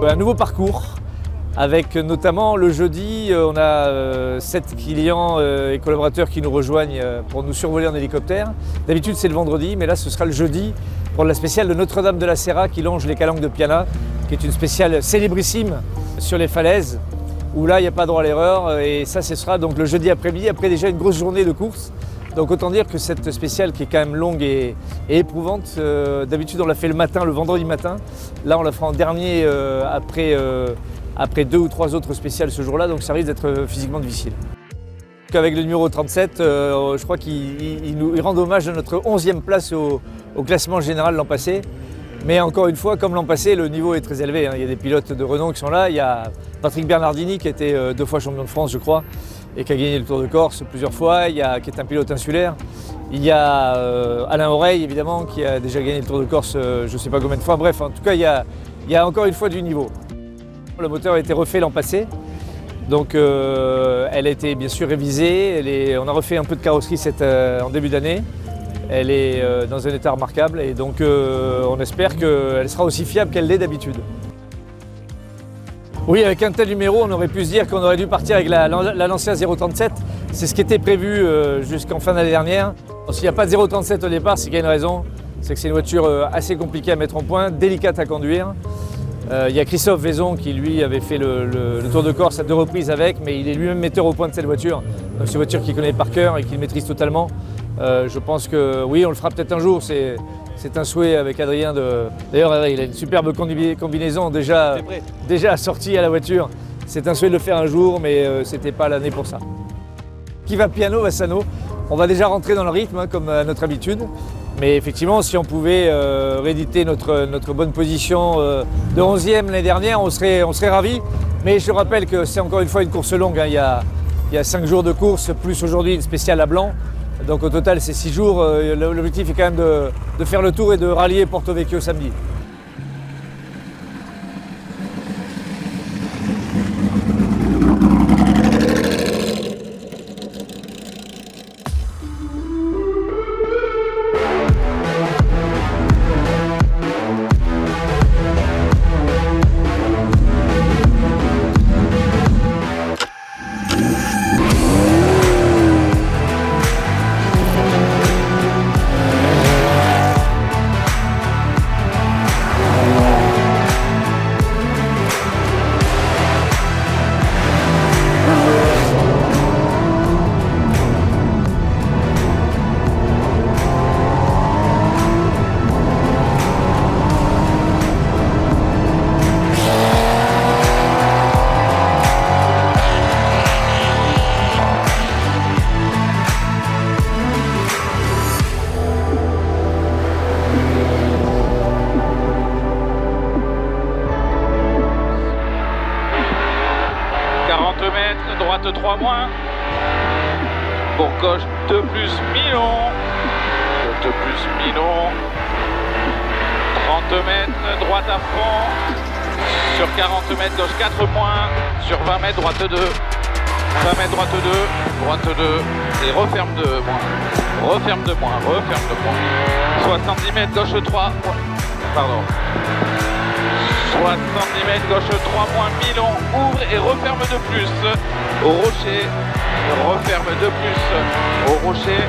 Un nouveau parcours avec notamment le jeudi, on a 7 clients et collaborateurs qui nous rejoignent pour nous survoler en hélicoptère. D'habitude c'est le vendredi, mais là ce sera le jeudi pour la spéciale de Notre-Dame de la Serra qui longe les calanques de Piana, qui est une spéciale célébrissime sur les falaises, où là il n'y a pas droit à l'erreur. Et ça ce sera donc le jeudi après-midi, après déjà une grosse journée de course. Donc autant dire que cette spéciale qui est quand même longue et éprouvante, d'habitude on l'a fait le matin, le vendredi matin. Là on la fera en dernier après 2 ou 3 autres spéciales ce jour-là, donc ça risque d'être physiquement difficile. Avec le numéro 37, je crois qu'il nous rend hommage à notre 11e place au classement général l'an passé. Mais encore une fois, comme l'an passé, le niveau est très élevé. Il y a des pilotes de renom qui sont là. Il y a Patrick Bernardini qui a été 2 fois champion de France, je crois, et qui a gagné le Tour de Corse plusieurs fois, qui est un pilote insulaire. Il y a Alain Oreille, évidemment, qui a déjà gagné le Tour de Corse, je ne sais pas combien de fois. Bref, en tout cas, il y a encore une fois du niveau. Le moteur a été refait l'an passé, donc elle a été bien sûr révisée. On a refait un peu de carrosserie en début d'année. Elle est dans un état remarquable et donc on espère qu'elle sera aussi fiable qu'elle l'est d'habitude. Oui, avec un tel numéro, on aurait pu se dire qu'on aurait dû partir avec la Lancia 037. C'est ce qui était prévu jusqu'en fin d'année dernière. S'il n'y a pas de 037 au départ, c'est qu'il y a une raison. C'est que c'est une voiture assez compliquée à mettre en point, délicate à conduire. Il y a Christophe Vaison qui lui avait fait le Tour de Corse à 2 reprises avec, mais il est lui-même metteur au point de cette voiture. Donc c'est une voiture qu'il connaît par cœur et qu'il maîtrise totalement. Je pense que oui, on le fera peut-être un jour. C'est un souhait avec Adrien. D'ailleurs, il a une superbe combinaison déjà assortie à la voiture. C'est un souhait de le faire un jour, mais ce n'était pas l'année pour ça. Qui va piano va sano. On va déjà rentrer dans le rythme, comme à notre habitude. Mais effectivement, si on pouvait rééditer notre bonne position de 11e l'année dernière, on serait ravis. Mais je rappelle que c'est encore une fois une course longue. Il y a 5 jours de course, plus aujourd'hui une spéciale à Blanc. Donc au total, c'est 6 jours. L'objectif est quand même de faire le tour et de rallier Porto Vecchio samedi. Droite 3 moins. Pour gauche 2 plus Milon. 2 plus Milon. 30 mètres, droite à fond. Sur 40 mètres, gauche 4 moins. Sur 20 mètres, droite 2. 20 mètres, droite 2. Droite 2. Et referme 2 moins. Referme 2 moins. Referme 2 moins. 70 mètres, gauche 3. Pardon. 70 mètres, gauche 3 moins, Milon, ouvre et referme de plus. Au rocher, referme de plus. Au rocher,